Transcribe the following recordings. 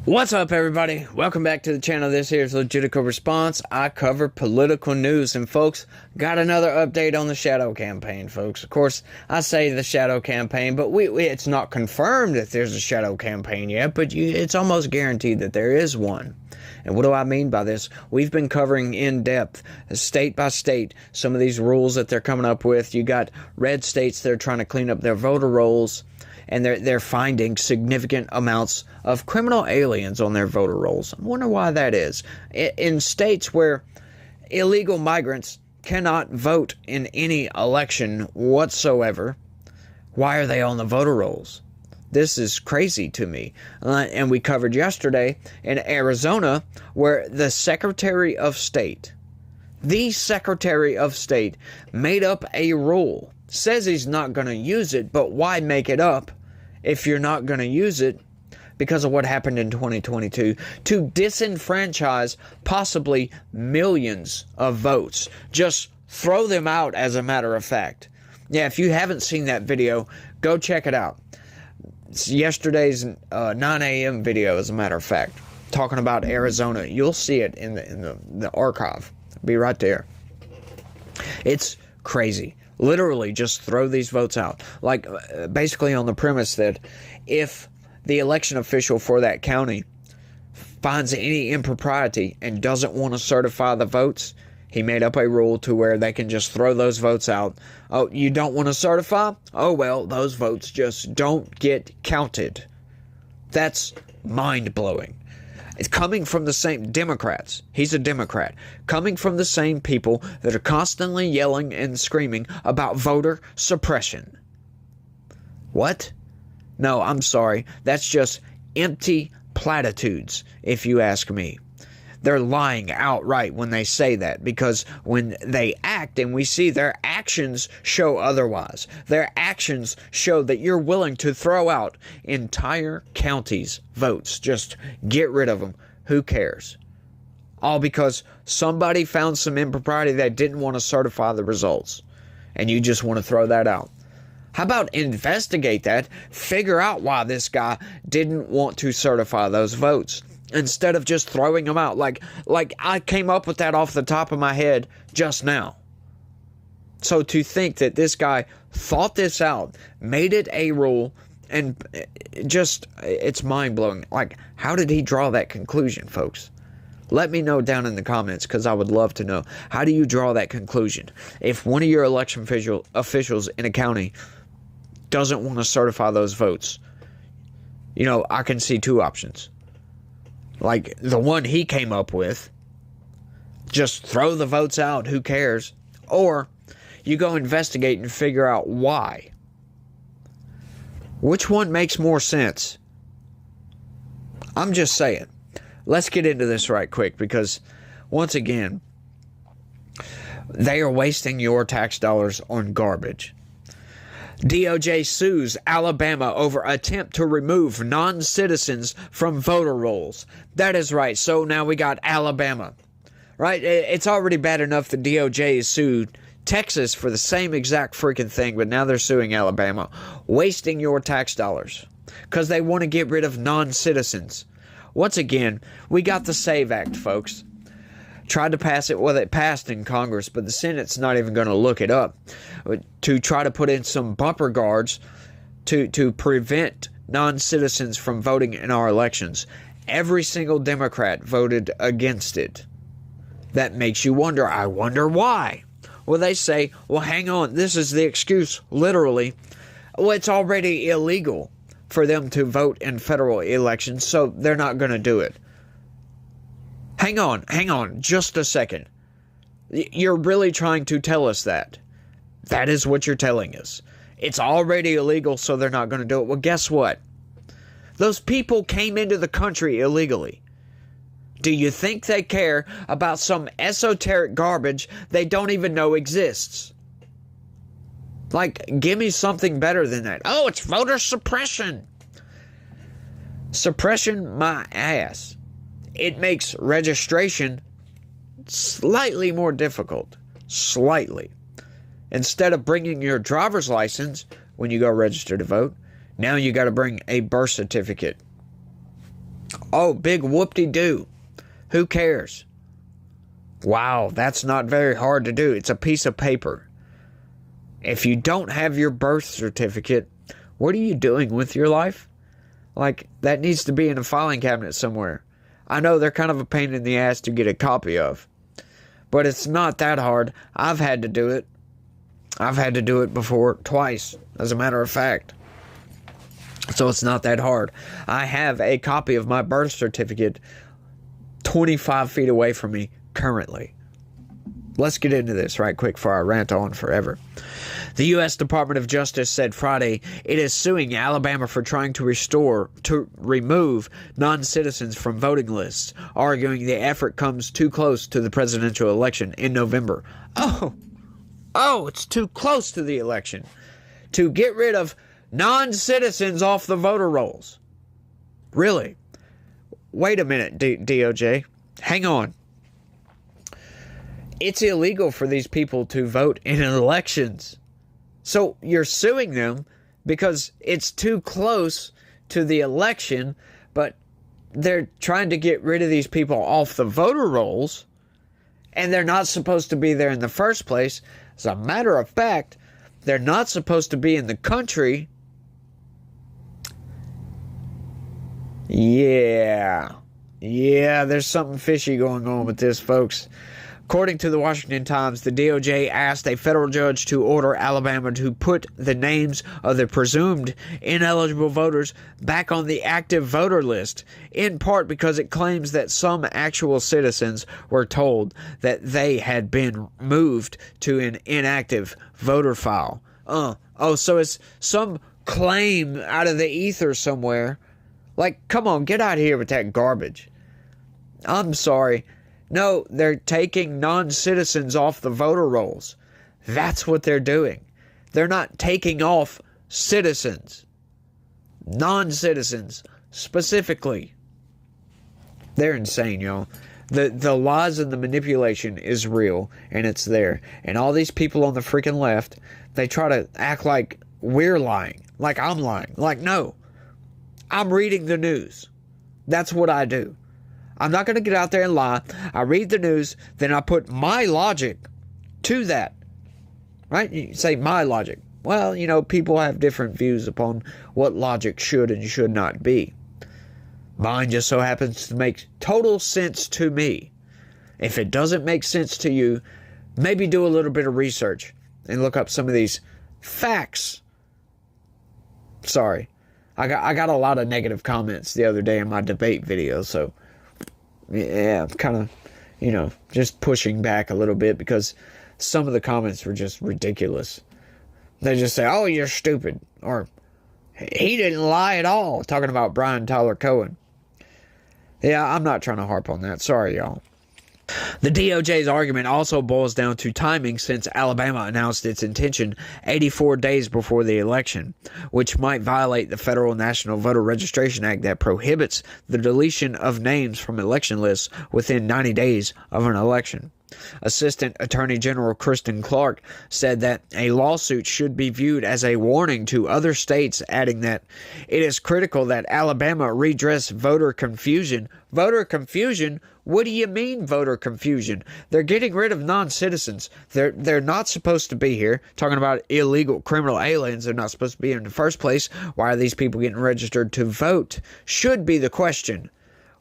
What's up, everybody? Welcome back to the channel. This here is Legitical Response. I cover political news, and folks, got another update on the shadow campaign, folks. Of course, I say the shadow campaign, but it's not confirmed that there's a shadow campaign yet, but it's almost guaranteed that there is one. And what do I mean by this? We've been covering in depth, state by state, some of these rules that they're coming up with. You got red states that are trying to clean up their voter rolls, and they're finding significant amounts of criminal aliens on their voter rolls. I wonder why that is. In states where illegal migrants cannot vote in any election whatsoever, why are they on the voter rolls? This is crazy to me. And we covered yesterday in Arizona where the Secretary of State, made up a rule. Says he's not going to use it, but why make it up if you're not going to use it because of what happened in 2022 to disenfranchise possibly millions of votes? Just throw them out, as a matter of fact. Yeah, if you haven't seen that video, go check it out. It's yesterday's 9 a.m. video, as a matter of fact, talking about Arizona. You'll see it in the archive. It'll be right there. It's crazy. Literally just throw these votes out. Like, basically on the premise that if the election official for that county finds any impropriety and doesn't want to certify the votes, he made up a rule to where they can just throw those votes out. Oh, you don't want to certify? Oh, well, those votes just don't get counted. That's mind-blowing. It's coming from the same Democrats. He's a Democrat. Coming from the same people that are constantly yelling and screaming about voter suppression. What? No, I'm sorry. That's just empty platitudes, if you ask me. They're lying outright when they say that, because when they act and we see their actions show otherwise. Their actions show that you're willing to throw out entire counties' votes. Just get rid of them. Who cares? All because somebody found some impropriety that didn't want to certify the results. And you just want to throw that out. How about investigate that? Figure out why this guy didn't want to certify those votes, instead of just throwing them out. Like I came up with that off the top of my head just now. So to think that this guy thought this out, made it a rule, and it's mind-blowing. Like, how did he draw that conclusion, folks? Let me know down in the comments, because I would love to know. How do you draw that conclusion? If one of your election officials in a county doesn't want to certify those votes, I can see two options. Like the one he came up with, just throw the votes out, who cares? Or you go investigate and figure out why. Which one makes more sense? I'm just saying. Let's get into this right quick, because once again, they are wasting your tax dollars on garbage. DOJ sues Alabama over attempt to remove non-citizens from voter rolls. That is right. So now we got Alabama, right? It's already bad enough the DOJ has sued Texas for the same exact freaking thing, but now they're suing Alabama, wasting your tax dollars because they want to get rid of non-citizens. Once again, we got the SAVE Act, folks. Tried to pass it. Well, it passed in Congress, but the Senate's not even going to look it up to try to put in some bumper guards to prevent non-citizens from voting in our elections. Every single Democrat voted against it. That makes you wonder. I wonder why. Well, they say, well, hang on. This is the excuse, literally. Well, it's already illegal for them to vote in federal elections, so they're not going to do it. Hang on, just a second. You're really trying to tell us that? That is what you're telling us. It's already illegal, so they're not going to do it. Well, guess what? Those people came into the country illegally. Do you think they care about some esoteric garbage they don't even know exists? Like, give me something better than that. Oh, it's voter suppression. Suppression my ass. It makes registration slightly more difficult. Slightly. Instead of bringing your driver's license when you go register to vote, now you got to bring a birth certificate. Oh, big whoop-de-doo. Who cares? Wow, that's not very hard to do. It's a piece of paper. If you don't have your birth certificate, what are you doing with your life? Like, that needs to be in a filing cabinet somewhere. I know they're kind of a pain in the ass to get a copy of, but it's not that hard. I've had to do it. I've had to do it before, twice, as a matter of fact. So it's not that hard. I have a copy of my birth certificate 25 feet away from me currently. Let's get into this right quick before I rant on forever. The U.S. Department of Justice said Friday it is suing Alabama for trying to remove non-citizens from voting lists, arguing the effort comes too close to the presidential election in November. Oh, it's too close to the election to get rid of non-citizens off the voter rolls. Really? Wait a minute, DOJ. Hang on. It's illegal for these people to vote in elections. So you're suing them because it's too close to the election, but they're trying to get rid of these people off the voter rolls, and they're not supposed to be there in the first place. As a matter of fact, they're not supposed to be in the country. Yeah, there's something fishy going on with this, folks. According to the Washington Times, the DOJ asked a federal judge to order Alabama to put the names of the presumed ineligible voters back on the active voter list, in part because it claims that some actual citizens were told that they had been moved to an inactive voter file. So it's some claim out of the ether somewhere. Like, come on, get out of here with that garbage. I'm sorry. No, they're taking non-citizens off the voter rolls. That's what they're doing. They're not taking off citizens. Non-citizens, specifically. They're insane, y'all. The lies and the manipulation is real, and it's there. And all these people on the freaking left, they try to act like we're lying. Like I'm lying. Like, no. I'm reading the news. That's what I do. I'm not going to get out there and lie. I read the news, then I put my logic to that. Right? You say my logic. Well, people have different views upon what logic should and should not be. Mine just so happens to make total sense to me. If it doesn't make sense to you, maybe do a little bit of research and look up some of these facts. Sorry. I got a lot of negative comments the other day in my debate video, so yeah, kind of, just pushing back a little bit because some of the comments were just ridiculous. They just say, oh, you're stupid, or he didn't lie at all, talking about Brian Tyler Cohen. Yeah, I'm not trying to harp on that. Sorry, y'all. The DOJ's argument also boils down to timing, since Alabama announced its intention 84 days before the election, which might violate the Federal National Voter Registration Act that prohibits the deletion of names from election lists within 90 days of an election. Assistant Attorney General Kristen Clark said that a lawsuit should be viewed as a warning to other states, adding that it is critical that Alabama redress voter confusion. Voter confusion? What do you mean voter confusion? They're getting rid of non-citizens. They're not supposed to be here. Talking about illegal criminal aliens, they're not supposed to be here in the first place. Why are these people getting registered to vote? Should be the question.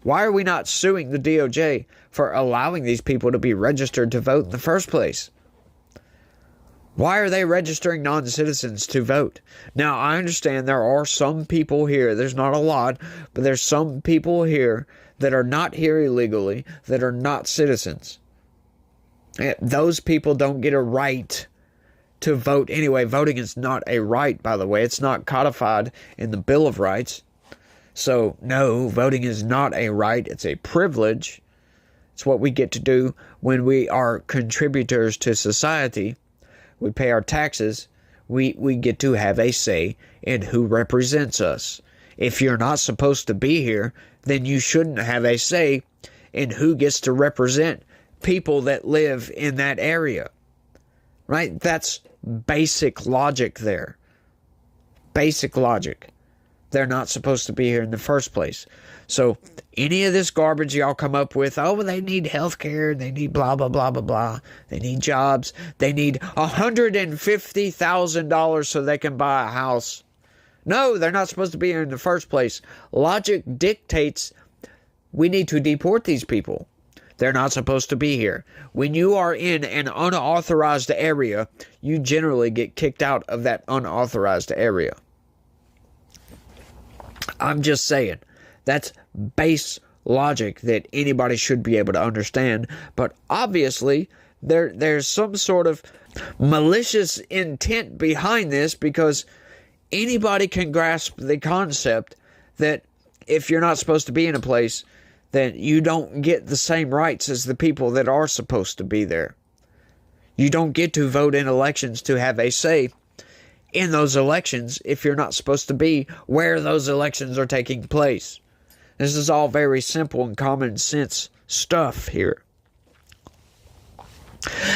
Why are we not suing the DOJ for allowing these people to be registered to vote in the first place? Why are they registering non-citizens to vote? Now, I understand there are some people here, there's not a lot, but there's some people here that are not here illegally, that are not citizens. Those people don't get a right to vote anyway. Voting is not a right, by the way. It's not codified in the Bill of Rights. So, no, voting is not a right. It's a privilege. It's what we get to do when we are contributors to society. We pay our taxes. We get to have a say in who represents us. If you're not supposed to be here, then you shouldn't have a say in who gets to represent people that live in that area. Right? That's basic logic there. Basic logic. They're not supposed to be here in the first place. So any of this garbage y'all come up with, oh, they need health care, they need blah, blah, blah, blah, blah. They need jobs. They need $150,000 so they can buy a house. No, they're not supposed to be here in the first place. Logic dictates we need to deport these people. They're not supposed to be here. When you are in an unauthorized area, you generally get kicked out of that unauthorized area. I'm just saying, that's base logic that anybody should be able to understand. But obviously, there's some sort of malicious intent behind this, because anybody can grasp the concept that if you're not supposed to be in a place, then you don't get the same rights as the people that are supposed to be there. You don't get to vote in elections to have a say in those elections if you're not supposed to be where those elections are taking place. This is all very simple and common sense stuff here.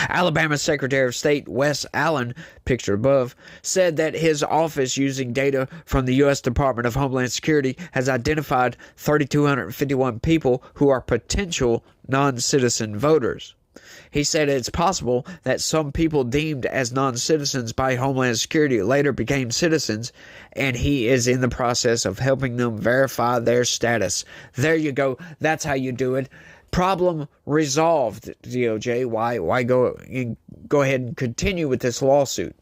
Alabama Secretary of State Wes Allen, pictured above, said that his office, using data from the U.S. Department of Homeland Security, has identified 3,251 people who are potential non-citizen voters. He said it's possible that some people deemed as non-citizens by Homeland Security later became citizens, and he is in the process of helping them verify their status. There you go. That's how you do it. Problem resolved, DOJ. Why go ahead and continue with this lawsuit?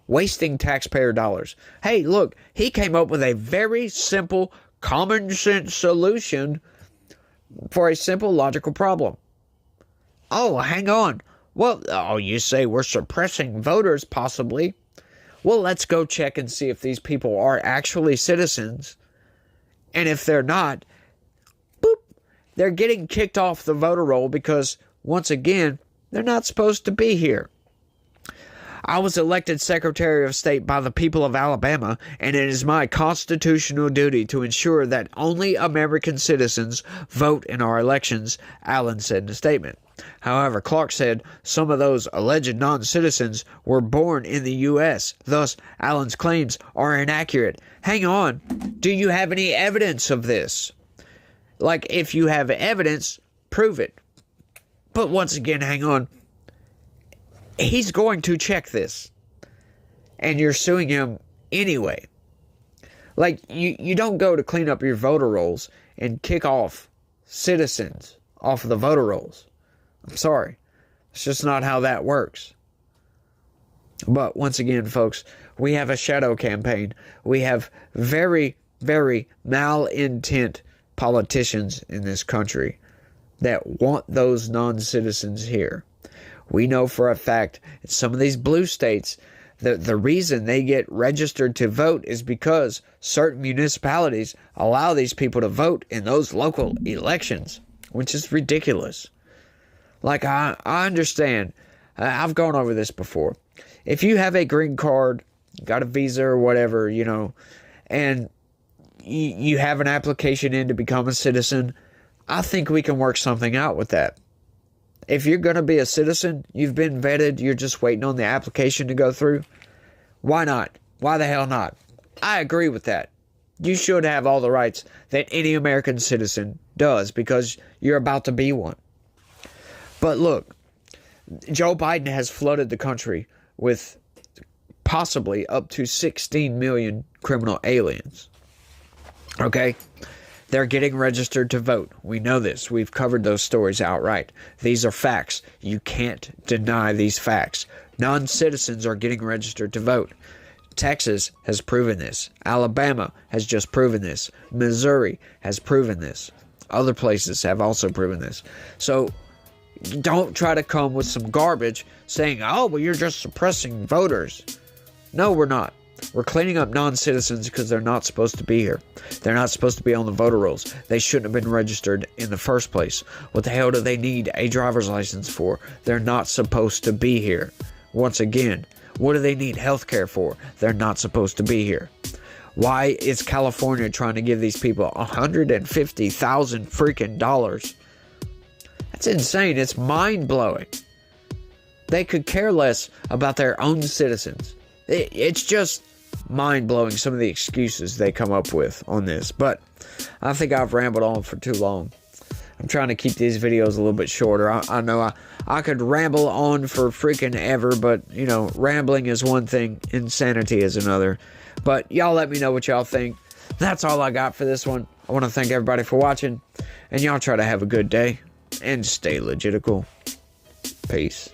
Wasting taxpayer dollars. Hey, look, he came up with a very simple, common sense solution for a simple, logical problem. Oh, hang on. Well, you say we're suppressing voters, possibly. Well, let's go check and see if these people are actually citizens. And if they're not, boop, they're getting kicked off the voter roll because, once again, they're not supposed to be here. I was elected Secretary of State by the people of Alabama, and it is my constitutional duty to ensure that only American citizens vote in our elections, Allen said in a statement. However, Clark said some of those alleged non-citizens were born in the U.S., thus Allen's claims are inaccurate. Hang on, do you have any evidence of this? Like, if you have evidence, prove it. But once again, hang on. He's going to check this. And you're suing him anyway. Like, you don't go to clean up your voter rolls and kick off citizens off of the voter rolls. I'm sorry. It's just not how that works. But once again, folks, we have a shadow campaign. We have very, very malintent politicians in this country that want those non-citizens here. We know for a fact in some of these blue states that the reason they get registered to vote is because certain municipalities allow these people to vote in those local elections, which is ridiculous. Like, I understand. I've gone over this before. If you have a green card, got a visa or whatever, and you have an application in to become a citizen, I think we can work something out with that. If you're going to be a citizen, you've been vetted, you're just waiting on the application to go through, why not? Why the hell not? I agree with that. You should have all the rights that any American citizen does because you're about to be one. But look, Joe Biden has flooded the country with possibly up to 16 million criminal aliens. Okay? They're getting registered to vote. We know this. We've covered those stories outright. These are facts. You can't deny these facts. Non-citizens are getting registered to vote. Texas has proven this. Alabama has just proven this. Missouri has proven this. Other places have also proven this. So don't try to come with some garbage saying, oh, well, you're just suppressing voters. No, we're not. We're cleaning up non-citizens because they're not supposed to be here. They're not supposed to be on the voter rolls. They shouldn't have been registered in the first place. What the hell do they need a driver's license for? They're not supposed to be here. Once again, what do they need health care for? They're not supposed to be here. Why is California trying to give these people $150,000 freaking dollars? That's insane. It's mind-blowing. They could care less about their own citizens. It's just mind-blowing, some of the excuses they come up with on this. But I think I've rambled on for too long. I'm trying to keep these videos a little bit shorter. I know I could ramble on for freaking ever, but, you know, rambling is one thing, insanity is another. But y'all let me know what y'all think. That's all I got for this one. I want to thank everybody for watching, and y'all try to have a good day and stay legitical. Peace.